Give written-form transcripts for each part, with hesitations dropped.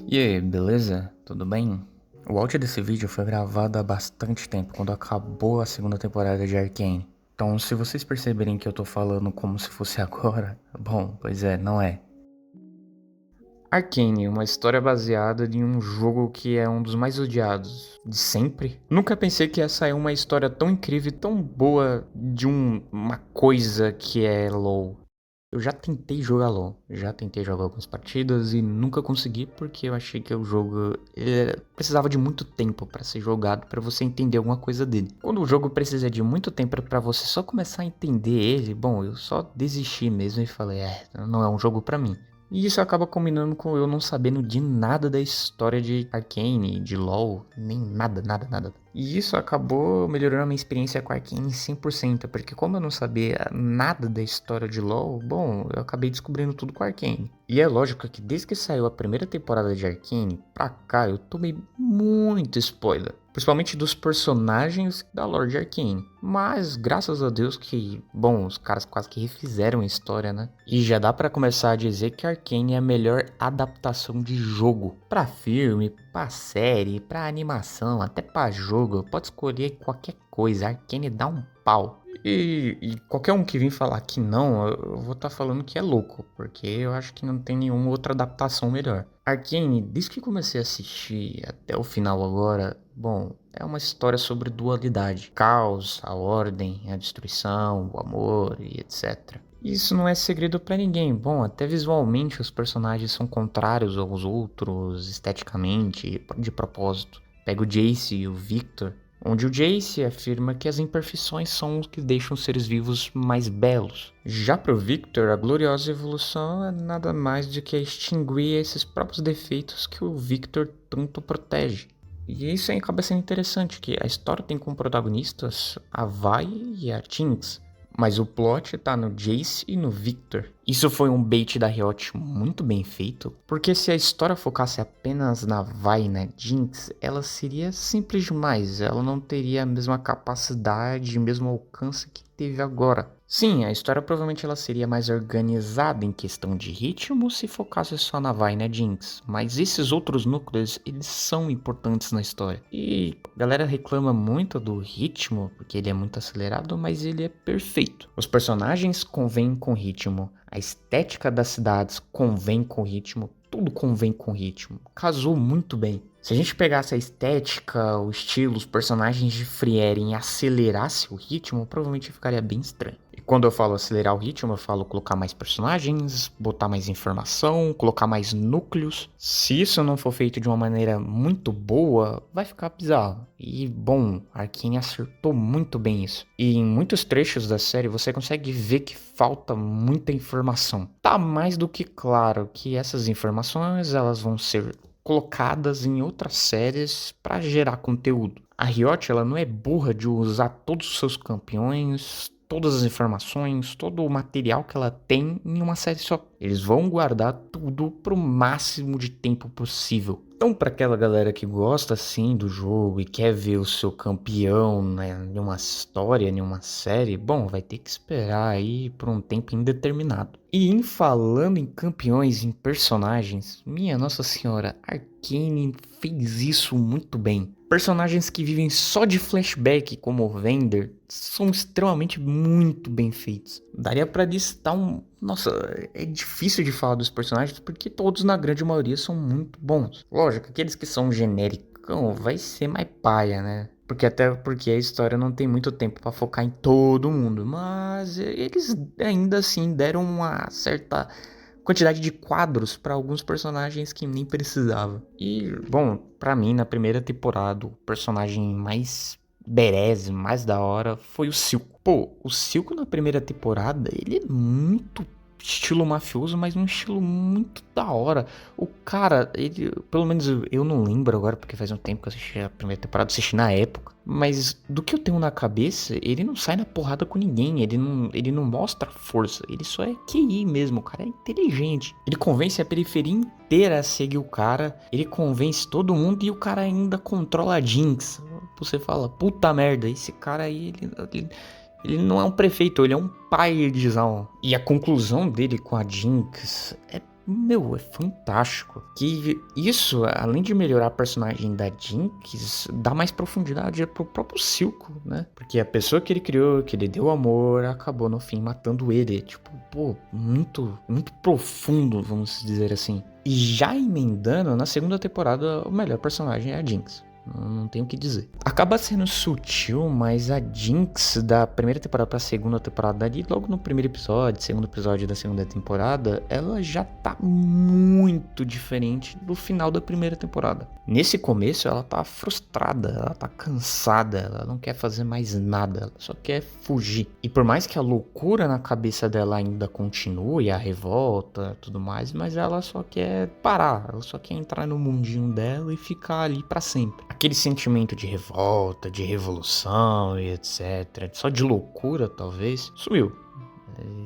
E aí, beleza? Tudo bem? O áudio desse vídeo foi gravado há bastante tempo, quando acabou a segunda temporada de Arcane. Então, se vocês perceberem que eu tô falando como se fosse agora, bom, pois é, não é. Arcane, uma história baseada em um jogo que é um dos mais odiados de sempre. Nunca pensei que ia sair uma história tão incrível e tão boa de uma coisa que é LoL. Eu já tentei jogar LoL, já tentei jogar algumas partidas e nunca consegui porque eu achei que o jogo precisava de muito tempo pra ser jogado pra você entender alguma coisa dele. Quando o jogo precisa de muito tempo pra você só começar a entender ele, bom, eu só desisti mesmo e falei, não é um jogo pra mim. E isso acaba combinando com eu não sabendo de nada da história de Arcane, de LoL, nem nada, nada, nada. E isso acabou melhorando a minha experiência com Arcane 100%, porque como eu não sabia nada da história de LoL, bom, eu acabei descobrindo tudo com Arcane. E é lógico que desde que saiu a primeira temporada de Arcane, pra cá eu tomei muito spoiler. Principalmente dos personagens da lore de Arcane. Mas, graças a Deus que, bom, os caras quase que refizeram a história, né? E já dá pra começar a dizer que Arcane é a melhor adaptação de jogo. Pra filme, pra série, pra animação, até pra jogo. Pode escolher qualquer coisa, Arcane dá um pau. E qualquer um que vir falar que não, eu vou estar falando que é louco, porque eu acho que não tem nenhuma outra adaptação melhor. Arcane, desde que comecei a assistir até o final agora, bom, é uma história sobre dualidade, caos, a ordem, a destruição, o amor e etc. Isso não é segredo pra ninguém. Bom, até visualmente os personagens são contrários aos outros, esteticamente, de propósito. Pega o Jace e o Victor, onde o Jace afirma que as imperfeições são os que deixam os seres vivos mais belos. Já para o Victor, a gloriosa evolução é nada mais do que extinguir esses próprios defeitos que o Victor tanto protege. E isso aí acaba sendo interessante, que a história tem como protagonistas a Vi e a Jinx, mas o plot tá no Jace e no Victor. Isso foi um bait da Riot muito bem feito, porque se a história focasse apenas na Vi e na Jinx, ela seria simples demais, ela não teria a mesma capacidade, o mesmo alcance que teve agora. Sim, a história provavelmente ela seria mais organizada em questão de ritmo se focasse só na Vi e na Jinx, mas esses outros núcleos, eles são importantes na história. E a galera reclama muito do ritmo, porque ele é muito acelerado, mas ele é perfeito. Os personagens convêm com ritmo, a estética das cidades convém com ritmo, tudo convém com ritmo. Casou muito bem. Se a gente pegasse a estética, o estilo, os personagens de Frieren e acelerasse o ritmo, provavelmente ficaria bem estranho. E quando eu falo acelerar o ritmo, eu falo colocar mais personagens, botar mais informação, colocar mais núcleos. Se isso não for feito de uma maneira muito boa, vai ficar bizarro. E bom, Arcane acertou muito bem isso. E em muitos trechos da série você consegue ver que falta muita informação. Tá mais do que claro que essas informações elas vão ser colocadas em outras séries para gerar conteúdo. A Riot ela não é burra de usar todos os seus campeões, todas as informações, todo o material que ela tem em uma série só. Eles vão guardar tudo pro máximo de tempo possível. Então, para aquela galera que gosta assim do jogo e quer ver o seu campeão, né, em uma história, em uma série, bom, vai ter que esperar aí por um tempo indeterminado. E em falando em campeões, em personagens, minha Nossa Senhora, Arcane fez isso muito bem. Personagens que vivem só de flashback, como o Vander, são extremamente muito bem feitos. Daria pra listar um... Nossa, é difícil de falar dos personagens porque todos, na grande maioria, são muito bons. Lógico, aqueles que são genericão vai ser mais paia, né? Até porque a história não tem muito tempo pra focar em todo mundo. Mas eles ainda assim deram uma certa quantidade de quadros para alguns personagens que nem precisava. E, bom, pra mim, na primeira temporada, o personagem mais berez, mais da hora, foi o Silco. Pô, o Silco na primeira temporada, ele é muito estilo mafioso, mas um estilo muito da hora. O cara, ele, pelo menos eu não lembro agora, porque faz um tempo que eu assisti a primeira temporada, assisti na época. Mas do que eu tenho na cabeça, ele não sai na porrada com ninguém, ele não mostra força, ele só é QI mesmo, o cara é inteligente. Ele convence a periferia inteira a seguir o cara, ele convence todo mundo e o cara ainda controla a Jinx. Você fala, puta merda, esse cara aí, ele não é um prefeito, ele é um paizão. E a conclusão dele com a Jinx é meu, é fantástico. Que isso, além de melhorar a personagem da Jinx, dá mais profundidade pro próprio Silco, né? Porque a pessoa que ele criou, que ele deu amor, acabou no fim matando ele. Tipo, pô, muito, muito profundo, vamos dizer assim. E já emendando, na segunda temporada, o melhor personagem é a Jinx. Não tenho o que dizer. Acaba sendo sutil, mas a Jinx da primeira temporada pra segunda temporada, ali logo no primeiro episódio, segundo episódio da segunda temporada, ela já tá muito diferente do final da primeira temporada. Nesse começo, ela tá frustrada, ela tá cansada, ela não quer fazer mais nada, ela só quer fugir. E por mais que a loucura na cabeça dela ainda continue, a revolta, tudo mais, mas ela só quer parar, ela só quer entrar no mundinho dela e ficar ali pra sempre. Aquele sentimento de revolta, de revolução e etc, só de loucura talvez, sumiu.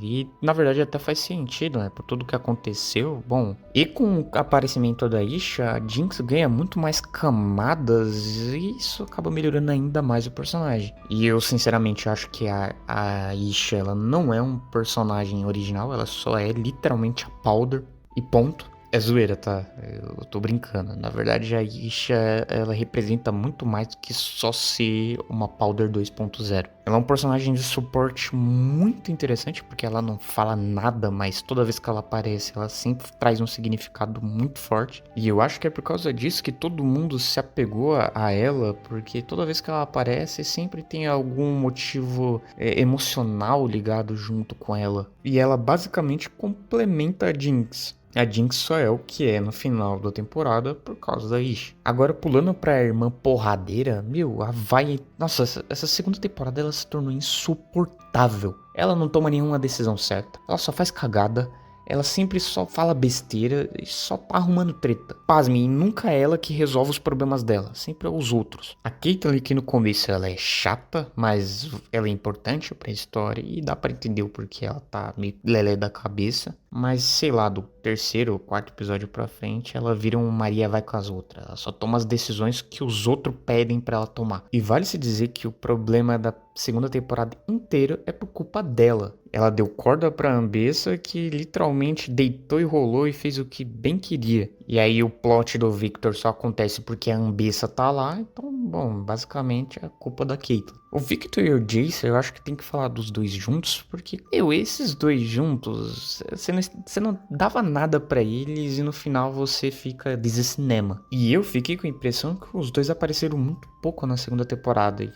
E na verdade até faz sentido, né? Por tudo que aconteceu. Bom, e com o aparecimento da Isha, a Jinx ganha muito mais camadas e isso acaba melhorando ainda mais o personagem. E eu sinceramente acho que a Isha, ela não é um personagem original, ela só é literalmente a Powder e ponto. É zoeira, tá? Eu tô brincando. Na verdade, a Isha, ela representa muito mais do que só ser uma Powder 2.0. Ela é um personagem de suporte muito interessante, porque ela não fala nada, mas toda vez que ela aparece, ela sempre traz um significado muito forte. E eu acho que é por causa disso que todo mundo se apegou a ela, porque toda vez que ela aparece, sempre tem algum motivo emocional ligado junto com ela. E ela basicamente complementa a Jinx. A Jinx só é o que é no final da temporada por causa da Isha. Agora, pulando pra irmã porradeira, meu, a Vi... Nossa, essa segunda temporada ela se tornou insuportável. Ela não toma nenhuma decisão certa. Ela só faz cagada. Ela sempre só fala besteira e só tá arrumando treta. Pasme, e nunca é ela que resolve os problemas dela, sempre é os outros. A Caitlyn aqui no começo ela é chata, mas ela é importante pra história e dá pra entender o porquê ela tá meio lelé da cabeça. Mas sei lá, do terceiro ou quarto episódio pra frente, ela vira um Maria vai com as outras. Ela só toma as decisões que os outros pedem pra ela tomar. E vale se dizer que o problema da segunda temporada inteira é por culpa dela. Ela deu corda pra Ambessa, que literalmente deitou e rolou e fez o que bem queria. E aí o plot do Victor só acontece porque a Ambessa tá lá, então, bom, basicamente é a culpa da Caitlyn. O Victor e o Jace, eu acho que tem que falar dos dois juntos, porque, esses dois juntos, você não dava nada pra eles e no final você fica desse cinema. E eu fiquei com a impressão que os dois apareceram muito pouco na segunda temporada, e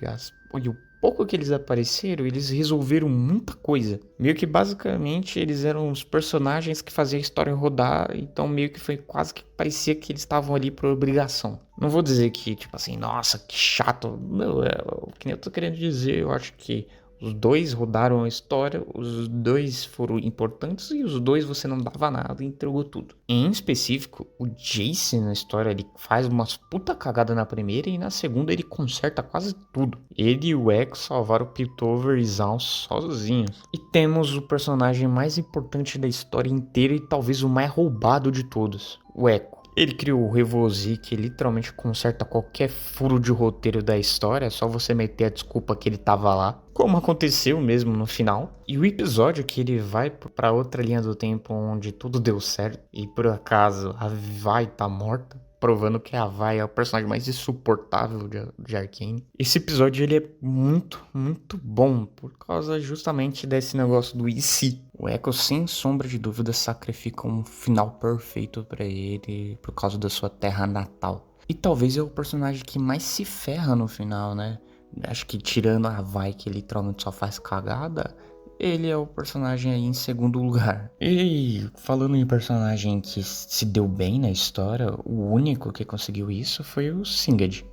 o pouco que eles apareceram, eles resolveram muita coisa. Meio que basicamente eles eram os personagens que faziam a história rodar, então meio que foi quase que parecia que eles estavam ali por obrigação. Não vou dizer que, tipo assim, nossa, que chato. Não, o que eu tô querendo dizer, eu acho que os dois rodaram a história, os dois foram importantes e os dois você não dava nada e entregou tudo. Em específico, o Jace na história ele faz umas puta cagada na primeira e na segunda ele conserta quase tudo. Ele e o Echo salvaram o Piltover e Zaun sozinhos. E temos o personagem mais importante da história inteira e talvez o mais roubado de todos, o Echo. Ele criou o Revozi, que literalmente conserta qualquer furo de roteiro da história, é só você meter a desculpa que ele tava lá, como aconteceu mesmo no final. E o episódio que ele vai pra outra linha do tempo onde tudo deu certo e por acaso a Vi tá morta, provando que a Vi é o personagem mais insuportável de Arcane. Esse episódio ele é muito, muito bom por causa justamente desse negócio do e se. O Echo, sem sombra de dúvida, sacrifica um final perfeito pra ele por causa da sua terra natal. E talvez é o personagem que mais se ferra no final, né? Acho que tirando a Vi, que literalmente só faz cagada, ele é o personagem aí em segundo lugar. E falando em personagem que se deu bem na história, o único que conseguiu isso foi o Singed.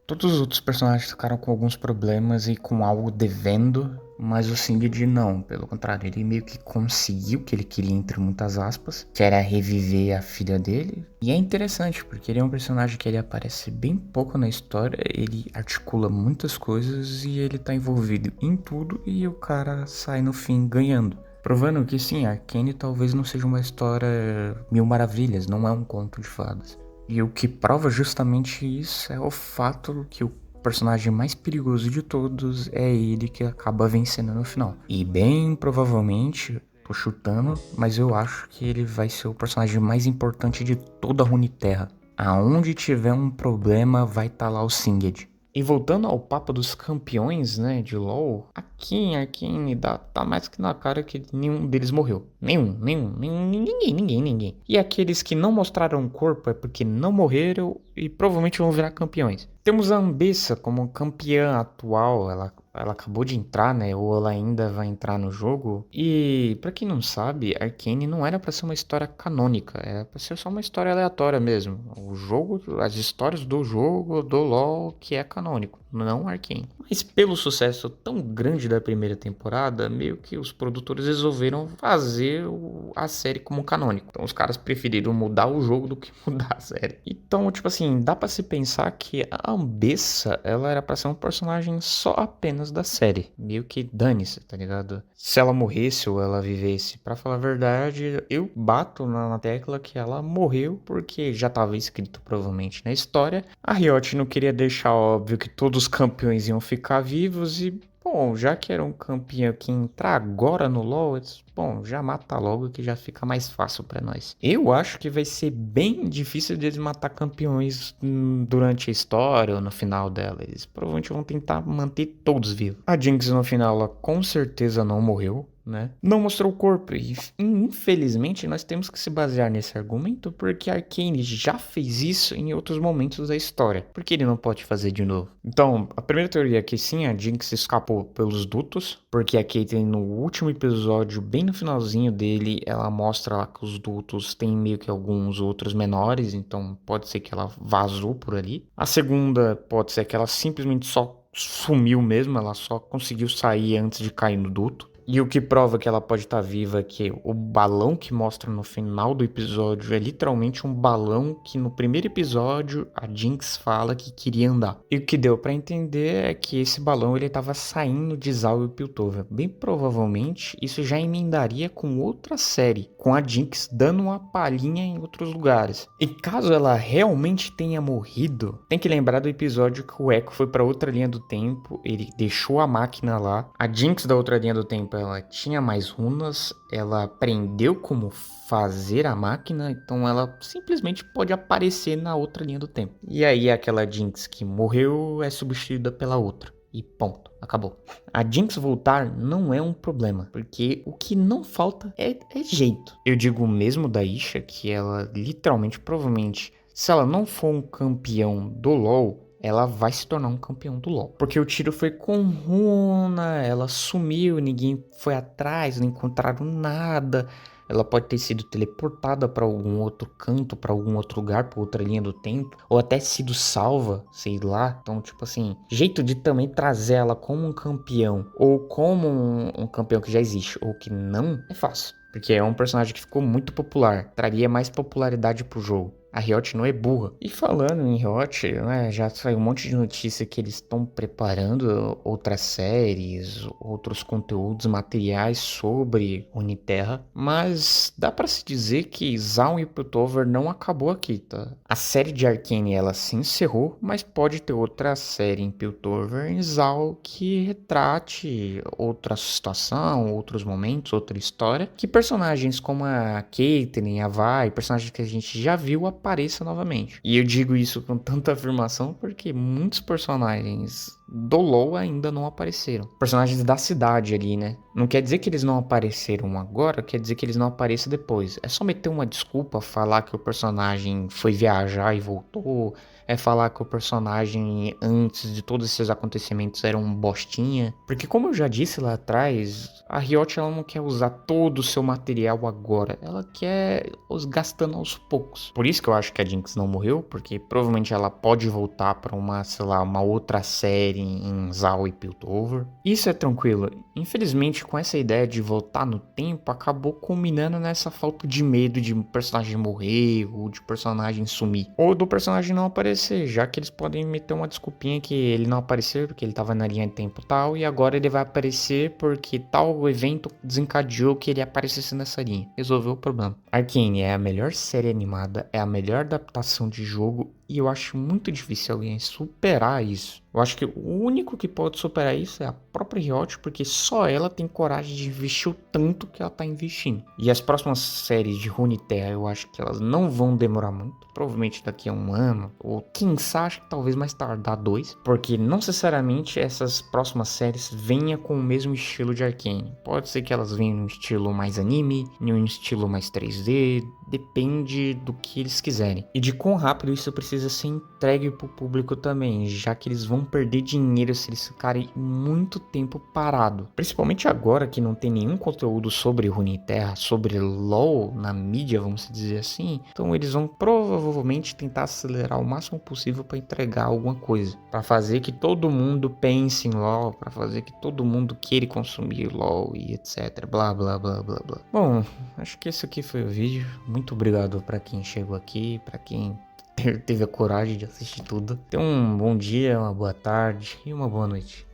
Todos os outros personagens ficaram com alguns problemas e com algo devendo, mas o Singed não, pelo contrário, ele meio que conseguiu o que ele queria, entre muitas aspas, que era reviver a filha dele. E é interessante, porque ele é um personagem que ele aparece bem pouco na história, ele articula muitas coisas e ele tá envolvido em tudo e o cara sai no fim ganhando. Provando que sim, Arcane talvez não seja uma história mil maravilhas, não é um conto de fadas. E o que prova justamente isso é o fato que o personagem mais perigoso de todos é ele que acaba vencendo no final. E bem provavelmente Tô chutando, mas eu acho que ele vai ser o personagem mais importante de toda a Runeterra. Aonde tiver um problema, vai estar lá o Singed. E voltando ao papo dos campeões, né, de LoL, aqui em Arcane tá mais que na cara que nenhum deles morreu. Ninguém. E aqueles que não mostraram o corpo é porque não morreram e provavelmente vão virar campeões. Temos a Ambessa como campeã atual, ela acabou de entrar, né? Ou ela ainda vai entrar no jogo. E pra quem não sabe, Arcane não era pra ser uma história canônica, era pra ser só uma história aleatória mesmo. O jogo, as histórias do jogo do LoL que é canônico, não Arcane. Mas pelo sucesso tão grande da primeira temporada, meio que os produtores resolveram fazer a série como canônico. Então os caras preferiram mudar o jogo do que mudar a série. Então, tipo assim, dá pra se pensar que a Ambessa, ela era pra ser um personagem só apenas da série. Meio que dane-se, tá ligado? Se ela morresse ou ela vivesse, pra falar a verdade, eu bato na tecla que ela morreu porque já tava escrito provavelmente na história. A Riot não queria deixar óbvio que todos os campeões iam ficar vivos e, bom, já que era um campeão que entrar agora no LoL, bom, já mata logo que já fica mais fácil pra nós. Eu acho que vai ser bem difícil de eles matar campeões durante a história ou no final dela. Eles provavelmente vão tentar manter todos vivos. A Jinx no final, ela com certeza não morreu, né? Não mostrou o corpo e infelizmente nós temos que se basear nesse argumento porque Arcane já fez isso em outros momentos da história. Por que ele não pode fazer de novo? Então, a primeira teoria é que sim, a Jinx escapou pelos dutos, porque a Caitlyn no último episódio, bem no finalzinho dele, ela mostra lá que os dutos têm meio que alguns outros menores, então pode ser que ela vazou por ali. A segunda pode ser que ela simplesmente só sumiu mesmo, ela só conseguiu sair antes de cair no duto. E o que prova que ela pode estar viva é que o balão que mostra no final do episódio é literalmente um balão que no primeiro episódio a Jinx fala que queria andar. E o que deu pra entender é que esse balão ele estava saindo de Zaun e Piltover. Bem provavelmente isso já emendaria com outra série, com a Jinx dando uma palhinha em outros lugares. E caso ela realmente tenha morrido, tem que lembrar do episódio que o Echo foi pra outra linha do tempo, ele deixou a máquina lá. A Jinx da outra linha do tempo ela tinha mais runas, ela aprendeu como fazer a máquina, então ela simplesmente pode aparecer na outra linha do tempo. E aí aquela Jinx que morreu é substituída pela outra. E ponto, acabou. A Jinx voltar não é um problema, porque o que não falta é jeito. Eu digo mesmo da Isha, que ela literalmente, provavelmente, se ela não for um campeão do LoL, ela vai se tornar um campeão do LoL. Porque o tiro foi com runa, ela sumiu, ninguém foi atrás, não encontraram nada. Ela pode ter sido teleportada para algum outro canto, para algum outro lugar, para outra linha do tempo, ou até sido salva, sei lá. Então, tipo assim, jeito de também trazer ela como um campeão, ou como um campeão que já existe, ou que não, é fácil. Porque é um personagem que ficou muito popular, traria mais popularidade pro jogo. A Riot não é burra. E falando em Riot, né, já saiu um monte de notícia que eles estão preparando outras séries, outros conteúdos, materiais sobre Runeterra. Mas dá pra se dizer que Zaun e Piltover não acabou aqui, tá? A série de Arcane, ela se encerrou, mas pode ter outra série em Piltover e Zaun que retrate outra situação, outros momentos, outra história. Que personagens como a Caitlyn, a Vi, personagens que a gente já viu apareça novamente. E eu digo isso com tanta afirmação porque muitos personagens do LoL ainda não apareceram. Personagens da cidade ali, né? Não quer dizer que eles não apareceram agora, quer dizer que eles não aparecem depois. É só meter uma desculpa, falar que o personagem foi viajar e voltou, é falar que o personagem antes de todos esses acontecimentos era um bostinha. Porque como eu já disse lá atrás, a Riot ela não quer usar todo o seu material agora, ela quer os gastando aos poucos. Por isso que eu acho que a Jinx não morreu, porque provavelmente ela pode voltar para uma, sei lá, uma outra série em Zaun e Piltover. Isso é tranquilo. Infelizmente, com essa ideia de voltar no tempo, acabou culminando nessa falta de medo de um personagem morrer ou de personagem sumir, ou do personagem não aparecer, já que eles podem meter uma desculpinha que ele não apareceu porque ele tava na linha de tempo tal, e agora ele vai aparecer porque tal evento desencadeou que ele aparecesse nessa linha. Resolveu o problema. Arcane é a melhor série animada, é a melhor adaptação de jogo, e eu acho muito difícil alguém superar isso. Eu acho que o único que pode superar isso é a própria Riot, porque só ela tem coragem de investir o tanto que ela tá investindo. E as próximas séries de Runeterra, eu acho que elas não vão demorar muito. Provavelmente daqui a um ano, ou quem sabe, acho que talvez mais tardar 2. Porque não necessariamente essas próximas séries venham com o mesmo estilo de Arcane. Pode ser que elas venham num estilo mais anime, em um estilo mais 3D, depende do que eles quiserem. E de quão rápido isso precisa ser entregue pro público também, já que eles vão perder dinheiro se eles ficarem muito tempo parado. Principalmente agora que não tem nenhum conteúdo sobre Runeterra, sobre LoL na mídia, vamos dizer assim. Então eles vão provavelmente tentar acelerar o máximo possível para entregar alguma coisa, para fazer que todo mundo pense em LoL, para fazer que todo mundo queira consumir LoL e etc. Blá blá blá blá blá. Bom, acho que esse aqui foi o vídeo. Muito obrigado para quem chegou aqui, para quem teve a coragem de assistir tudo. Tenha um bom dia, uma boa tarde e uma boa noite.